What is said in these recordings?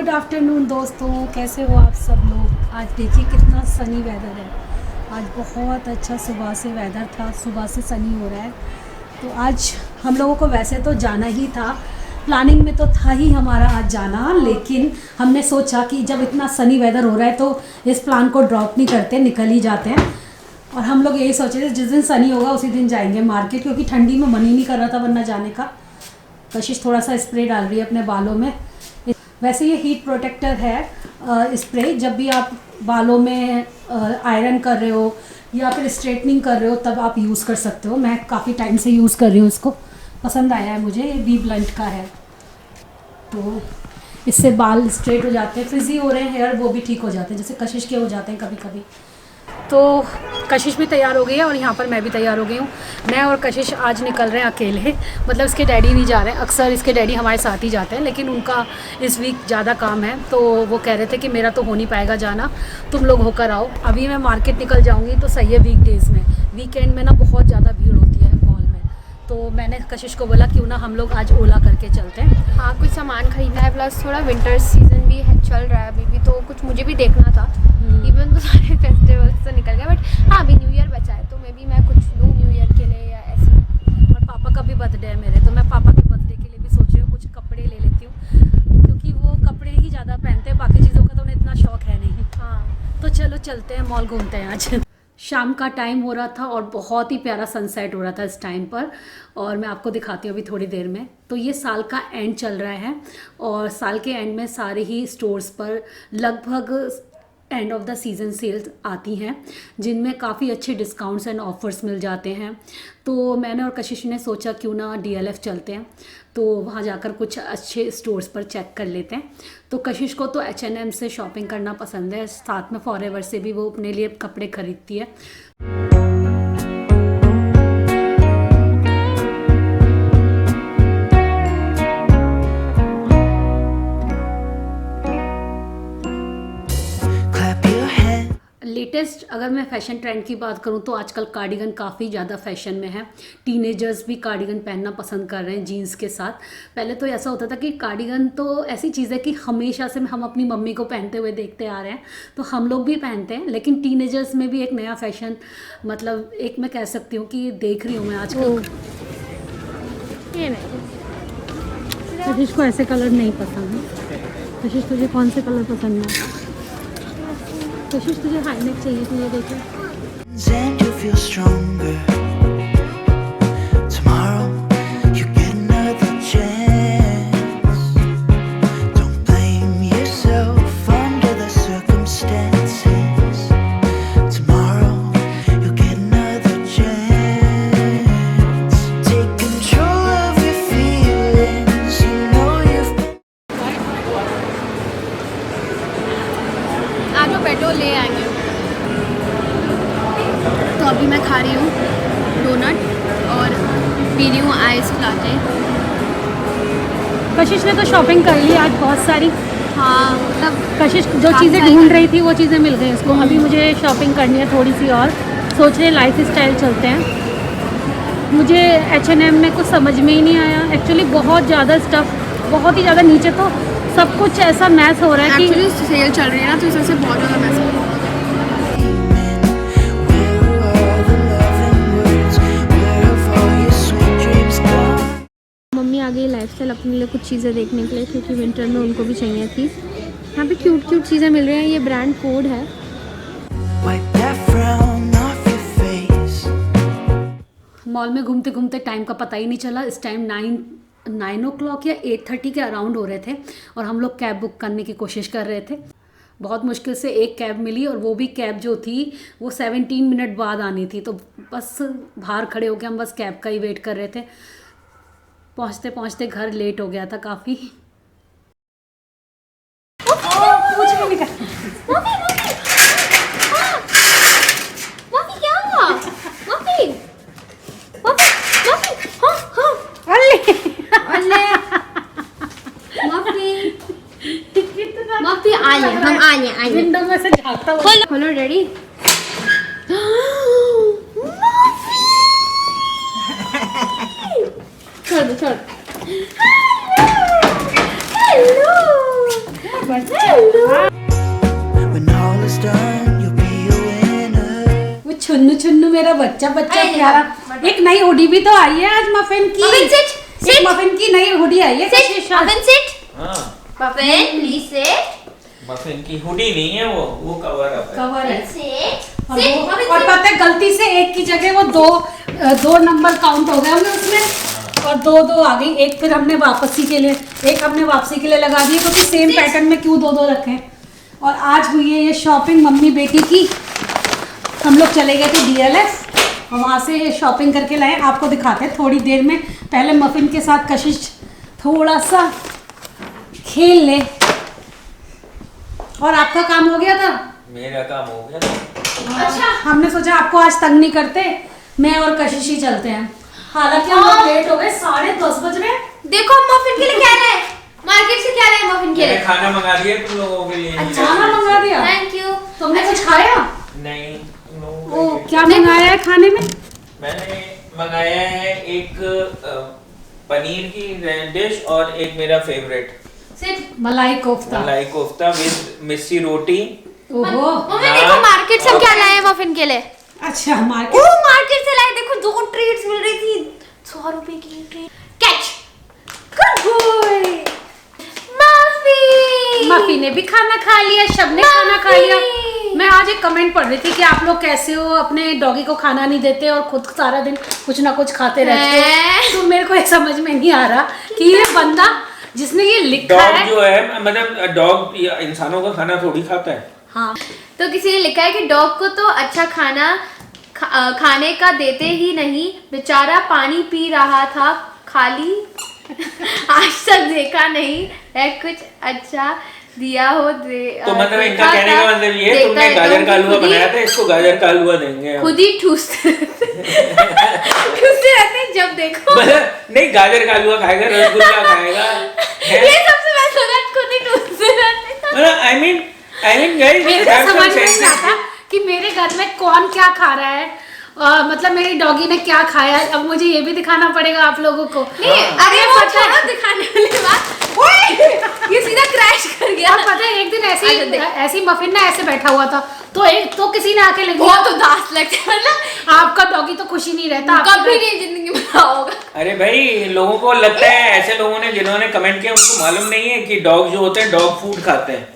Good afternoon दोस्तों, कैसे हो आप सब लोग। आज देखिए कितना सनी वेदर है। आज बहुत अच्छा सुबह से वेदर था, सुबह से सनी हो रहा है। तो आज हम लोगों को वैसे तो जाना ही था, प्लानिंग में तो था ही हमारा आज जाना, लेकिन हमने सोचा कि जब इतना सनी वेदर हो रहा है तो इस प्लान को ड्रॉप नहीं करते, निकल ही जाते हैं। और हम लोग यही सोचे थे जिस दिन सनी होगा उसी दिन जाएंगे मार्केट, क्योंकि ठंडी में मन ही नहीं कर रहा था वरना जाने का। कशिश थोड़ा सा स्प्रे डाल रही है अपने बालों में। वैसे ये हीट प्रोटेक्टर है स्प्रे, जब भी आप बालों में आयरन कर रहे हो या फिर स्ट्रेटनिंग कर रहे हो तब आप यूज़ कर सकते हो। मैं काफ़ी टाइम से यूज़ कर रही हूँ, इसको पसंद आया है मुझे। ये वी ब्लंट का है, तो इससे बाल स्ट्रेट हो जाते हैं, फ्रिजी हो रहे हैं हेयर वो भी ठीक हो जाते हैं, जैसे कशिश के हो जाते हैं कभी कभी। तो कशिश भी तैयार हो गई है और यहाँ पर मैं भी तैयार हो गई हूँ। मैं और कशिश आज निकल रहे हैं अकेले, मतलब इसके डैडी नहीं जा रहे हैं। अक्सर इसके डैडी हमारे साथ ही जाते हैं, लेकिन उनका इस वीक ज़्यादा काम है, तो वो कह रहे थे कि मेरा तो हो नहीं पाएगा जाना, तुम लोग होकर आओ। अभी मैं मार्केट निकल जाऊँगी तो सही है, वीकडेज़ में। वीकेंड में ना बहुत ज़्यादा भीड़ होती है मॉल में, तो मैंने कशिश को बोला क्यों ना हम लोग आज ओला करके चलते हैं। हाँ, कुछ सामान खरीदना है, प्लस थोड़ा विंटर सीजन भी है, चल रहा है अभी भी, तो कुछ मुझे भी देखना था। इवन तो सारे फेस्टिवल्स तो निकल गए, बट हाँ अभी न्यू ईयर बचा है, तो मे बी मैं कुछ लूँ न्यू ईयर के लिए या ऐसे। और पापा का भी बर्थडे है मेरे, तो मैं पापा के बर्थडे के लिए भी सोच रही हूँ कुछ कपड़े ले लेती हूँ, क्योंकि वो कपड़े ही ज़्यादा पहनते हैं, बाकी चीज़ों का तो उन्हें इतना शौक है नहीं। हाँ, तो चलो चलते हैं, मॉल घूमते हैं आज। शाम का टाइम हो रहा था और बहुत ही प्यारा सनसेट हो रहा था इस टाइम पर, और मैं आपको दिखाती हूँ अभी थोड़ी देर में। तो ये साल का एंड चल रहा है और साल के एंड में सारे ही स्टोर्स पर लगभग end of the season sales आती हैं, जिनमें काफ़ी अच्छे डिस्काउंट्स एंड ऑफर्स मिल जाते हैं। तो मैंने और कशिश ने सोचा क्यों ना DLF चलते हैं, तो वहाँ जाकर कुछ अच्छे स्टोर्स पर चेक कर लेते हैं। तो कशिश को तो H&M से शॉपिंग करना पसंद है, साथ में फॉरएवर से भी वो अपने लिए कपड़े खरीदती है। लेटेस्ट अगर मैं फ़ैशन ट्रेंड की बात करूं तो आजकल कार्डिगन काफ़ी ज़्यादा फैशन में है। टीनेजर्स भी कार्डिगन पहनना पसंद कर रहे हैं जीन्स के साथ। पहले तो ऐसा होता था कि कार्डिगन तो ऐसी चीज़ है कि हमेशा से हम अपनी मम्मी को पहनते हुए देखते आ रहे हैं, तो हम लोग भी पहनते हैं, लेकिन टीनेजर्स में भी एक नया फैशन, मतलब एक मैं कह सकती हूँ कि देख रही हूँ मैं आजकल। ये नहीं, कशिश को ऐसे कलर नहीं पसंद है। कशिश तुझे कौन से कलर पसंद है? कशिश तुझे हाई नेक चाहिए, तुझे देखे। And you feel stronger. Tomorrow you get another chance. Don't blame yourself under the circumstances. Tomorrow you get another chance. Take control of your feelings. You know you've been. आज वो petrol ले आएंगे। तो अभी मैं खा रही हूँ डोनट और पी रही हूँ आइस लाटे। कशिश ने तो शॉपिंग कर ली आज बहुत सारी। हाँ, मतलब कशिश जो चीज़ें ढूंढ रही थी वो चीज़ें मिल गई उसको। अभी मुझे शॉपिंग करनी है थोड़ी सी और, सोच रहे लाइफ स्टाइल चलते हैं। मुझे H&M में कुछ समझ में ही नहीं आया एक्चुअली, बहुत ज़्यादा स्टफ़, बहुत ही ज़्यादा, नीचे तो सब कुछ ऐसा मैस हो रहा है कि एक्चुअली सेल चल रही है ना, तो इस वजह से बहुत ज़्यादा message. Where are the loving words? Where have all your sweet dreams gone? Mummy आ गई लाइफस्टाइल अपने लिए कुछ चीज़ें देखने के लिए, क्योंकि विंटर में उनको भी चाहिए थी। यहाँ पे क्यूट क्यूट चीज़ें मिल रही हैं, ये ब्रांड कोड है। Wipe that frown off your face. Mall में घूमते घूमते टाइम का पता ही नहीं चला। इस टाइम 9 o'clock या 8:30 के अराउंड हो रहे थे और हम लोग कैब बुक करने की कोशिश कर रहे थे। बहुत मुश्किल से एक कैब मिली, और वो भी कैब जो थी वो 17 मिनट बाद आनी थी, तो बस बाहर खड़े होकर हम बस कैब का ही वेट कर रहे थे। पहुंचते पहुंचते घर लेट हो गया था काफ़ी। कुछ भी नहीं कर। मम्मी क्या हुआ? मम्मी हाँ हाँ अरे मम्मी आइए विंडो में से झाँकता हुआ। खोलो डैडी। छोड़ दो। Birthday. When all is done, you'll be a winner. वो छुन्नू छुन्नू मेरा बच्चा प्यारा। एक नई हुडी भी तो आई है आज मफिन की। एक मफिन की नई हुडी आई है। मफिन की हुडी नहीं है, वो कवर अप है। कवर है। और पता है गलती से एक की जगह वो दो नंबर काउंट हो गए होंगे उसमें, और दो आ गई। एक फिर हमने वापसी के लिए लगा दिए, क्योंकि सेम पैटर्न में क्यों दो रखें। और आज हुई है ये शॉपिंग मम्मी बेटी की। हम लोग चले गए थे DLF और वहाँ से ये शॉपिंग करके लाए। आपको दिखाते हैं थोड़ी देर में। पहले मफिन के साथ कशिश थोड़ा सा खेल ले। और आपका काम हो गया था? मेरा काम हो गया था। अच्छा, हमने सोचा आपको आज तंग नहीं करते, मैं और कशिश ही चलते हैं। हालांकि हम लोग लेट हो गए, 10:30 बज रहे। देखो मफिन के लिए क्या लाए, मार्केट से क्या लाए मफिन के लिए? मैंने खाना मंगा दिया तुम लोगों के लिए। अच्छा, खाना मंगा दिया? Thank you. तुमने कुछ खाया? नहीं, ओ, क्या मंगाया है खाने में? मैंने मंगाया है एक पनीर की डिश और एक मेरा फेवरेट मलाई कोफ्ता विद मिस्सी रोटी। ओहो, मम्मी देखो मार्केट से क्या लाए हैं मफिन के लिए। अच्छा मार्केट से लाए। देखो 2 ट्रीट्स मिल रही थी 100 रुपए की treat. Catch good boy. Muffy ने भी खाना खा लिया, शब ने खाना खा लिया। मैं आज एक कमेंट पढ़ रही थी कि आप लोग कैसे हो, अपने डॉगी को खाना नहीं देते और खुद सारा दिन कुछ ना कुछ खाते रहते हो। तो मेरे को एक समझ में नहीं आ रहा कि ये बंदा जिसने ये लिखा डॉग है, जो है मतलब डॉग इंसानों का खाना थोड़ी खाता है। हाँ, तो किसी ने लिखा है कि डॉग को तो अच्छा खाना खाने का देते ही नहीं, बेचारा पानी पी रहा था खाली। आज तक देखा नहीं है कुछ अच्छा दिया हो तो मतलब इनका कहने का मतलब ये है, तुमने गाजर का हलवा बनाया था, इसको गाजर का हलवा देंगे। खुद ही ठूसते रहते जब देखो। मतलब नहीं, गाजर का हलवा खाएगा, रसगुल्ला खाएगा। ये सबसे बेस्ट होगा, खुद ही ठूसते रहते। मतलब आई मीन गाइस, मेरे को समझ में नहीं आता कि मेरे घर में कौन क्या खा रहा है। मतलब मेरी डॉगी ने क्या खाया। अब मुझे ये भी दिखाना पड़ेगा आप लोगों को। नहीं, अरे वो छोड़ो दिखाने वाली बात। ओए, ये सीधा क्रैश कर गया। और पता है एक दिन ऐसी मफिन ना ऐसे बैठा हुआ था, तो किसी ने आके लिख वो दिया, तो दास लगता है मतलब आपका डॉगी तो खुशी नहीं रहता, कभी नहीं जिंदगी में होगा। अरे भाई, लोगों को लगता है, ऐसे लोगों ने जिन्होंने कमेंट किया उनको मालूम नहीं है कि डॉग जो होते हैं डॉग फूड खाते हैं।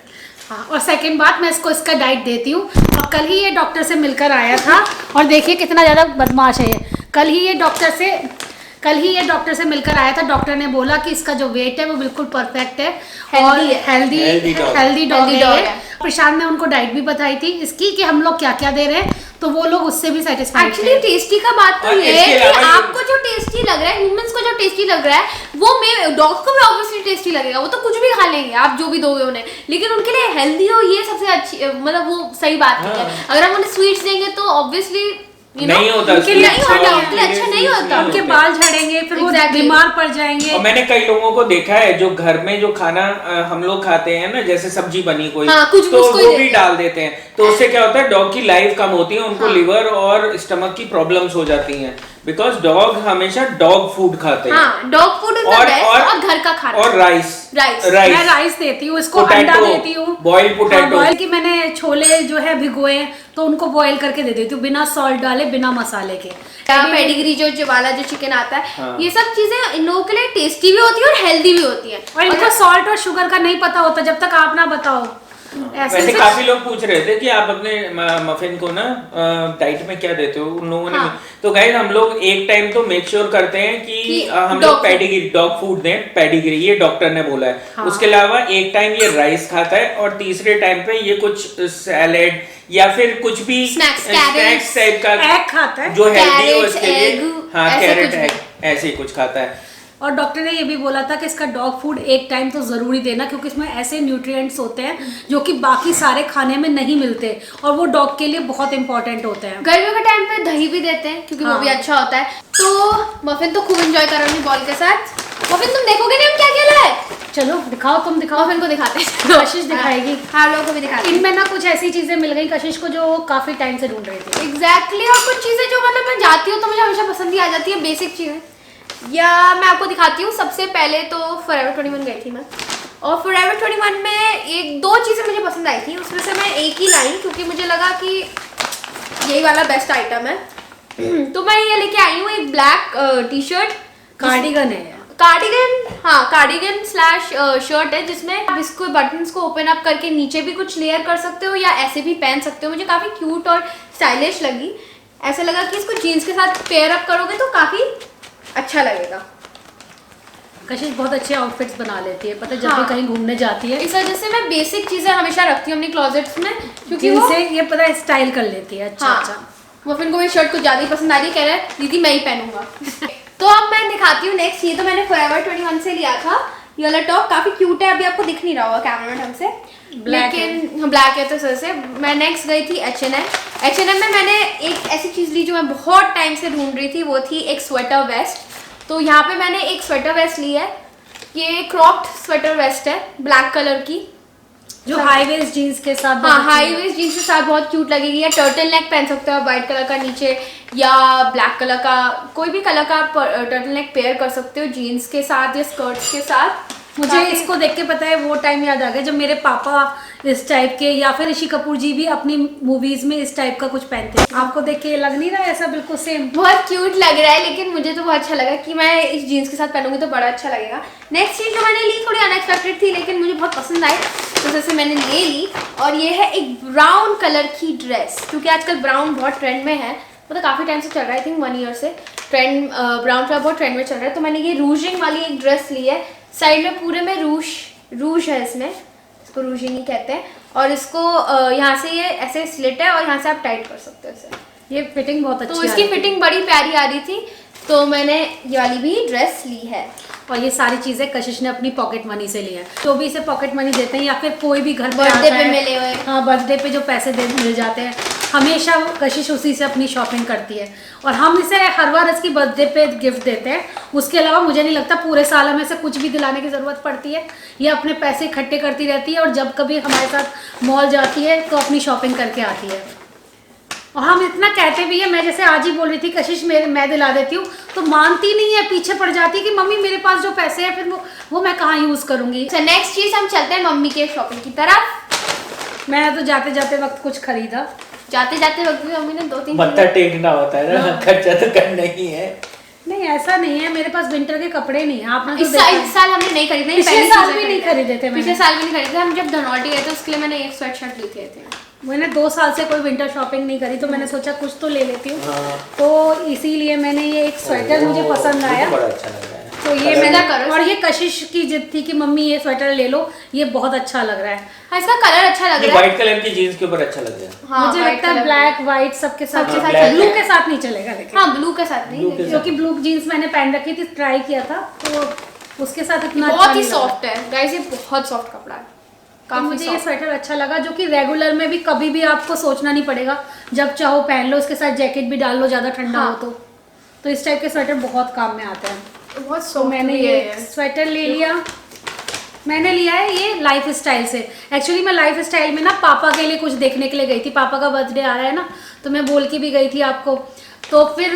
हाँ, और सेकंड बात, मैं इसको इसका डाइट देती हूँ। और कल ही ये डॉक्टर से मिलकर आया था, और देखिए कितना ज़्यादा बदमाश है ये। कल ही ये डॉक्टर से मिलकर आया था। डॉक्टर ने बोला कि इसका जो वेट है वो बिल्कुल परफेक्ट है और हेल्दी डॉग है। प्रशांत ने उनको डाइट भी बताई थी इसकी कि हम लोग क्या क्या दे रहे हैं, तो वो लोग उससे भी सेटिस्फाइड। एक्चुअली टेस्टी का बात तो ये है कि आपको जो टेस्टी लग रहा है, ह्यूमंस को जो टेस्टी लग रहा है, वो डॉग्स को भी ऑब्वियसली टेस्टी लगेगा। वो तो कुछ भी खा लेंगे आप जो भी दोगे उन्हें, लेकिन उनके लिए हेल्दी हो ये सबसे अच्छी, मतलब वो सही बात है। अगर हम उन्हें स्वीट्स देंगे तो ऑब्वियसली नहीं होता, उनके लिए अच्छा नहीं होता। उनके बाल झड़ेंगे, फिर वो बीमार पड़ जाएंगे। और मैंने कई लोगों को देखा है जो घर में जो खाना हम लोग खाते हैं ना, जैसे सब्जी बनी कोई, कुछ तो वो भी डाल देते हैं, तो उससे क्या होता है, डॉग की लाइफ कम होती है, उनको लिवर और स्टमक की प्रॉब्लम्स हो जाती हैं, बिकॉज डॉग हमेशा डॉग फूड खाते हैं। डॉग फूड और घर का खाना और राइस मैं राइस देती हूँ इसको, अंडा देती हूँ, बॉयल पोटैटो। बॉयल की मैंने छोले जो है भिगोए तो उनको बॉयल करके दे देती हूँ, बिना सॉल्ट डाले, बिना मसाले के। पेडिग्री जो वाला जो चिकन आता है, ये सब चीजें इन लोगों के लिए टेस्टी भी होती है और हेल्दी भी होती है। और इनको सॉल्ट और शुगर का नहीं पता होता जब तक आप ना बताओ। वैसे काफी लोग पूछ रहे थे कि आप अपने मफिन को ना डाइट में क्या देते हो, उन लोगों ने तो गाइस हम लोग एक टाइम तो मेक श्योर करते हैं कि हम लोग पेडिग्री डॉग फूड दें, पेडिग्री ये डॉक्टर ने बोला है। उसके अलावा एक टाइम ये राइस खाता है और तीसरे टाइम पे ये कुछ सैलेड या फिर कुछ भी स्नैक्स टाइप का एग खाता है जो हेल्दी हो उसके लिए। हाँ, कैरेट एग ऐसे ही कुछ खाता है। और डॉक्टर ने ये भी बोला था कि इसका डॉग फूड एक टाइम तो ज़रूरी देना, क्योंकि इसमें ऐसे न्यूट्रिएंट्स होते हैं जो कि बाकी सारे खाने में नहीं मिलते, और वो डॉग के लिए बहुत इंपॉर्टेंट होते हैं। गर्मियों के टाइम पे दही भी देते हैं क्योंकि वो भी अच्छा होता है। तो मफिन तो खूब एंजॉय कर रही है बॉल के साथ। मफिन तुम देखोगे नहीं हम क्या क्या लाए? चलो दिखाओ, तुम दिखाओ। मफिन को दिखाते हैं, कशिश दिखाएगी। हाँ, लोगों को भी दिखाते हैं। इनमें ना कुछ ऐसी चीजें मिल गई कशिश को जो काफी टाइम से ढूंढ रही थी। एग्जैक्टली। और कुछ चीजें जो मतलब मैं जाती हूँ तो मुझे हमेशा पसंद ही आ जाती है, बेसिक चीजें। या मैं आपको दिखाती हूँ। सबसे पहले तो फॉरएवर 21 गई थी मैं, और Forever 21 में एक दो चीज़ें मुझे पसंद आई थी, उसमें से मैं एक ही लाई क्योंकि मुझे लगा कि यही वाला बेस्ट आइटम है। तो मैं ये लेके आई हूँ एक ब्लैक टी शर्ट, कार्डिगन है, कार्डिगन, हाँ कार्डिगन स्लैश शर्ट है जिसमें आप इसको बटन्स को ओपन अप करके नीचे भी कुछ लेयर कर सकते हो या ऐसे भी पहन सकते हो। मुझे काफ़ी क्यूट और स्टाइलिश लगी, ऐसा लगा कि इसको जीन्स के साथ पेयर अप करोगे तो काफ़ी अच्छा लगेगा। कशिश बहुत अच्छे आउटफिट्स बना लेती है, पता है जब हाँ। भी कहीं घूमने जाती है इस वजह से मैं बेसिक चीज़ें हमेशा रखती हूँ अपनी क्लोजेट्स में, क्योंकि वो जिनसे ये पता है स्टाइल कर लेती है। अच्छा अच्छा। मुफिन को मेरी शर्ट कुछ ज़्यादा ही पसंद आ रही है, कह रहा है दीदी मैं ही पहनूंगा। तो अब मैं दिखाती हूँ नेक्स्ट। ये तो मैंने Forever 21 से लिया था, ये वाला टॉप काफ़ी क्यूट है, अभी आपको दिख नहीं रहा होगा कैमरा में ढंग से, Black लेकिन ब्लैक है तो सर से। मैं नेक्स्ट गई थी H&M में मैंने एक ऐसी चीज़ ली जो मैं बहुत टाइम से ढूंढ रही थी, वो थी एक स्वेटर वेस्ट। तो यहाँ पे मैंने एक स्वेटर वेस्ट ली है, ये क्रॉप्ड स्वेटर वेस्ट है ब्लैक कलर की, जो हाई वेस्ट जीन्स के साथ, हाँ हाई वेस्ट जीन्स के साथ बहुत क्यूट लगेगी। या टर्टल नेक पहन सकते हो आप वाइट कलर का नीचे, या ब्लैक कलर का, कोई भी कलर का टर्टल नेक पेयर कर सकते हो जीन्स के साथ या स्कर्ट्स के साथ। मुझे इसको देख के पता है वो टाइम याद आ गया जब मेरे पापा इस टाइप के या फिर ऋषि कपूर जी भी अपनी मूवीज में इस टाइप का कुछ पहनते हैं। आपको देख के लग नहीं रहा है ऐसा बिल्कुल सेम? बहुत क्यूट लग रहा है, लेकिन मुझे तो बहुत अच्छा लगा कि मैं इस जीन्स के साथ पहनूंगी तो बड़ा अच्छा लगेगा। नेक्स्ट चीज़ जो मैंने ली थोड़ी अनएक्सपेक्टेड थी लेकिन मुझे बहुत पसंद आई, तो जैसे मैंने ले ली, और ये है एक ब्राउन कलर की ड्रेस, क्योंकि आजकल ब्राउन बहुत ट्रेंड में है, मतलब काफ़ी टाइम से चल रहा है, आई थिंक 1 ईयर से ट्रेंड ब्राउन कलर बहुत ट्रेंड में चल रहा है। तो मैंने ये रूजिंग वाली एक ड्रेस ली है, साइड में पूरे में रूज है, इसमें इसको रूजिंग ही कहते हैं, और इसको यहाँ से ये ऐसे स्लिट है और यहाँ से आप टाइट कर सकते हो इसे। ये फिटिंग बहुत अच्छी तो है, इसकी फिटिंग बड़ी प्यारी आ रही थी, तो मैंने ये वाली भी ड्रेस ली है। और ये सारी चीजें कशिश ने अपनी पॉकेट मनी से ली है। जो भी इसे पॉकेट मनी देते हैं या फिर कोई भी घर पे बर्थडे आता पे है, मिले हुए, हाँ बर्थडे पे जो पैसे मिल जाते हैं, हमेशा कशिश उसी से अपनी शॉपिंग करती है। और हम इसे हर बार इसकी बर्थडे पे गिफ्ट देते हैं, उसके अलावा मुझे नहीं लगता पूरे साल हमें से कुछ भी दिलाने की ज़रूरत पड़ती है। ये अपने पैसे इकट्ठे करती रहती है और जब कभी हमारे साथ मॉल जाती है तो अपनी शॉपिंग करके आती है। और हम इतना कहते भी है, मैं जैसे आज ही बोल रही थी कशिश मैं दिला देती हूँ, तो मानती नहीं है, पीछे पड़ जाती है कि मम्मी मेरे पास जो पैसे हैं फिर वो मैं कहाँ यूज़ करूँगी। अच्छा नेक्स्ट चीज़ हम चलते हैं मम्मी के शॉपिंग की तरफ। मैं तो जाते जाते वक्त कुछ खरीदा, जाते जाते वक्त भी मम्मी ने 2-3 मत्था टेकना होता है ना, खर्चा तो करना ही है। नहीं ऐसा नहीं है, मेरे पास विंटर के कपड़े नहीं है। आपने तो इस साल हमने नहीं खरीदे, पिछले साल भी नहीं खरीदे थे, पिछले साल भी नहीं खरीदे। हम जब धनौल्टी गए थे उसके लिए मैंने एक स्वेट शर्ट ली थी। मैंने 2 साल से कोई विंटर शॉपिंग नहीं करी, तो मैंने सोचा कुछ तो ले लेती हूँ। हाँ। तो इसीलिए मैंने ये एक स्वेटर मुझे पसंद आया, बड़ा अच्छा लग रहा है। तो ये मैंने, और ये कशिश की जिद थी कि मम्मी ये स्वेटर ले लो, ये बहुत अच्छा लग रहा है। हाँ इसका कलर अच्छा लग रहा है, व्हाइट कलर की जीन्स के ऊपर अच्छा लग रहा है। हाँ, मुझे लगता है ब्लैक व्हाइट सबके साथ, black ब्लू के साथ नहीं चलेगा लेकिन। हाँ ब्लू के साथ नहीं, क्योंकि ब्लू जीन्स मैंने पहन रखी थी, ट्राई किया था, तो उसके साथ इतना बहुत ही नहीं लगा। सॉफ्ट है गाइस, ये बहुत सॉफ्ट कपड़ा है, तो काफी मुझे ये soft। स्वेटर अच्छा लगा, जो कि रेगुलर में भी कभी भी आपको सोचना नहीं पड़ेगा, जब चाहो पहन लो, उसके साथ जैकेट भी डाल लो ज़्यादा ठंडा हाँ। हो तो इस टाइप के स्वेटर बहुत काम में आते हैं। बहुत तो soft मैंने भी ये है। स्वेटर ले लिया। मैंने लिया है ये लाइफ स्टाइल से। एक्चुअली मैं लाइफ स्टाइल में ना पापा के लिए कुछ देखने के लिए गई थी, पापा का बर्थडे आ रहा है ना, तो मैं बोल के भी गई थी आपको। तो फिर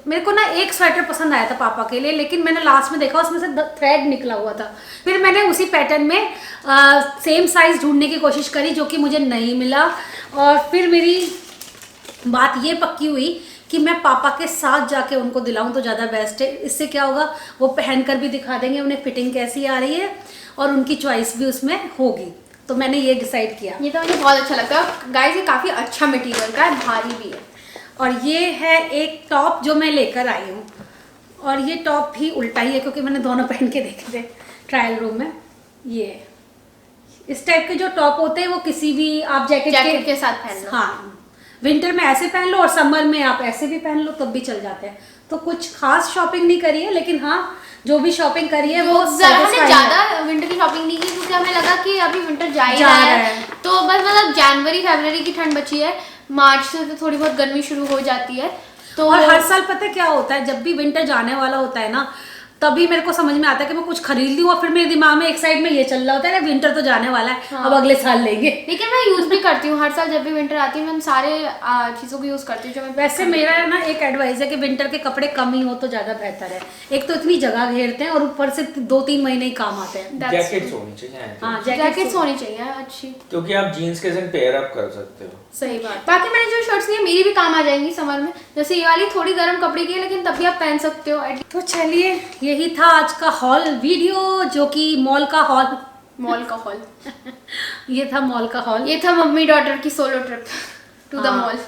मेरे को ना एक स्वेटर पसंद आया था पापा के लिए, लेकिन मैंने लास्ट में देखा उसमें से थ्रेड निकला हुआ था। फिर मैंने उसी पैटर्न में सेम साइज ढूंढने की कोशिश करी, जो कि मुझे नहीं मिला। और फिर मेरी बात ये पक्की हुई कि मैं पापा के साथ जाके उनको दिलाऊं तो ज़्यादा बेस्ट है। इससे क्या होगा, वो पहनकर भी दिखा देंगे उन्हें फिटिंग कैसी आ रही है और उनकी चॉइस भी उसमें होगी। तो मैंने ये डिसाइड किया। ये तो मुझे बहुत अच्छा लगता है गाइस, ये काफ़ी अच्छा मटेरियल का है, भारी भी है। और ये है एक टॉप जो मैं लेकर आई हूँ, और ये टॉप भी उल्टा ही है क्योंकि मैंने दोनों पहन के देखे थे ट्रायल रूम में। ये इस टाइप के जो टॉप होते हैं वो किसी भी आप जैकेट के साथ पहन लो। हाँ, विंटर में ऐसे पहन लो और समर में आप ऐसे भी पहन लो तब भी चल जाते हैं। तो कुछ खास शॉपिंग नहीं करी है, लेकिन हाँ जो भी शॉपिंग करी है वो हमने satisfying है। ज़्यादा विंटर की शॉपिंग नहीं की क्योंकि हमें लगा कि अभी विंटर जा ही रहा है, तो बस मतलब जनवरी फरवरी की ठंड बची है, मार्च से तो थोड़ी बहुत गर्मी शुरू हो जाती है। तो और हर साल पता है क्या होता है, जब भी विंटर जाने वाला होता है ना, तभी मेरे को समझ में आता है कि मैं कुछ खरीद लूँ, और फिर मेरे दिमाग में एक साइड में ये चल रहा होता है ना, विंटर तो जाने वाला है, हाँ। अब अगले साल लेंगे। लेकिन मैं यूज़ भी करती हूँ हर साल, जब भी विंटर आती है मैं सारे चीज़ों को यूज़ करती हूँ जो मैं। वैसे मेरा ना एक एडवाइस है कि विंटर के कपड़े कम ही हो तो ज़्यादा बेहतर है। एक तो इतनी जगह घेरते हैं और ऊपर से 2-3 महीने ही काम आते हैं। जैकेट्स होनी चाहिए, हाँ, जैकेट्स होनी चाहिए अच्छी, क्योंकि आप जीन्स के साथ पेयर अप कर सकते हो। सही बात। बाकी मैंने जो शर्ट्स ली है मेरी भी काम आ जाएंगी समर में, जैसे ये वाली थोड़ी गर्म कपड़े की है लेकिन तब भी आप पहन सकते हो। तो चलिए, यही था आज का हॉल वीडियो, जो कि मॉल का हॉल ये था मॉल का हॉल। ये था मम्मी डॉटर की solo trip to the mall,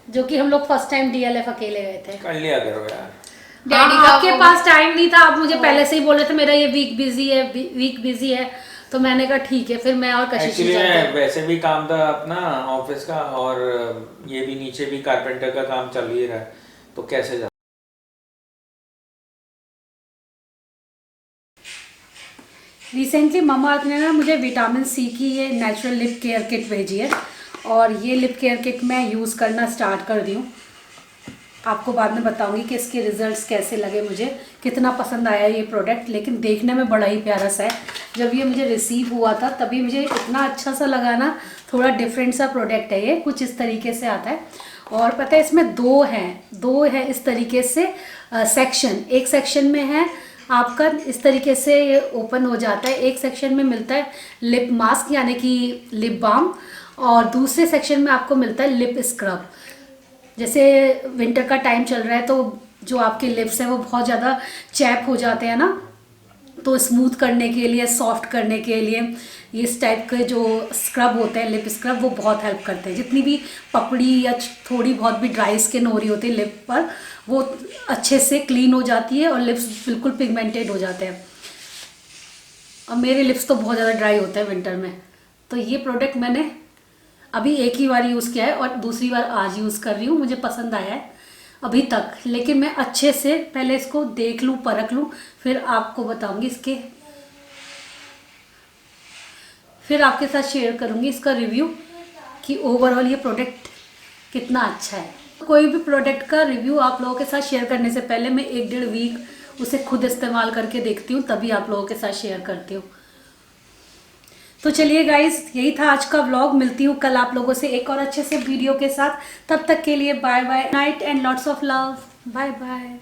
जो कि हम लोग फर्स्ट टाइम DLF अकेले गए थे। कर लिया करो यार। डैडी हाँ, का आपके वो- पास टाइम नहीं था, आप मुझे पहले से ही बोले थे मेरा ये वीक बिजी है, तो मैंने कहा ठीक है, फिर मैं और कशिश एक्चुअली चलते हैं। वैसे भी काम था अपना ऑफिस का, और ये भी नीचे भी कारपेंटर का काम चल ही रहा है, तो कैसे जा। रिसेंटली ममा अर्थ ने ना मुझे विटामिन C की ये नेचुरल लिप केयर किट भेजी है, और ये लिप केयर किट मैं यूज़ करना स्टार्ट कर दी हूँ। आपको बाद में बताऊंगी कि इसके रिजल्ट्स कैसे लगे, मुझे कितना पसंद आया ये प्रोडक्ट। लेकिन देखने में बड़ा ही प्यारा सा है। जब ये मुझे रिसीव हुआ था तभी मुझे इतना अच्छा सा लगा ना, थोड़ा डिफरेंट सा प्रोडक्ट है ये, कुछ इस तरीके से आता है। और पता है इसमें दो है इस तरीके से सेक्शन। एक सेक्शन में है आपका इस तरीके से ये ओपन हो जाता है, एक सेक्शन में मिलता है लिप मास्क यानी कि लिप बाम, और दूसरे सेक्शन में आपको मिलता है लिप स्क्रब। जैसे विंटर का टाइम चल रहा है तो जो आपके लिप्स हैं वो बहुत ज़्यादा चैप हो जाते हैं ना, तो स्मूथ करने के लिए, सॉफ्ट करने के लिए ये इस टाइप के जो स्क्रब होते हैं, लिप स्क्रब, वो बहुत हेल्प करते हैं। जितनी भी पपड़ी या थोड़ी बहुत भी ड्राई स्किन हो रही होती है लिप पर, वो अच्छे से क्लीन हो जाती है और लिप्स बिल्कुल पिगमेंटेड हो जाते हैं। और मेरे लिप्स तो बहुत ज़्यादा ड्राई होते हैं विंटर में, तो ये प्रोडक्ट मैंने अभी एक ही बार यूज़ किया है और दूसरी बार आज यूज़ कर रही हूँ। मुझे पसंद आया है अभी तक, लेकिन मैं अच्छे से पहले इसको देख लूँ, परख लूँ, फिर आपको बताऊँगी फिर आपके साथ शेयर करूँगी इसका रिव्यू कि ओवरऑल ये प्रोडक्ट कितना अच्छा है। कोई भी प्रोडक्ट का रिव्यू आप लोगों के साथ शेयर करने से पहले मैं 1-1.5 वीक उसे खुद इस्तेमाल करके देखती हूँ, तभी आप लोगों के साथ शेयर करती हूँ। तो चलिए गाइज, यही था आज का व्लॉग। मिलती हूँ कल आप लोगों से एक और अच्छे से वीडियो के साथ। तब तक के लिए bye bye, night and lots of love, bye bye.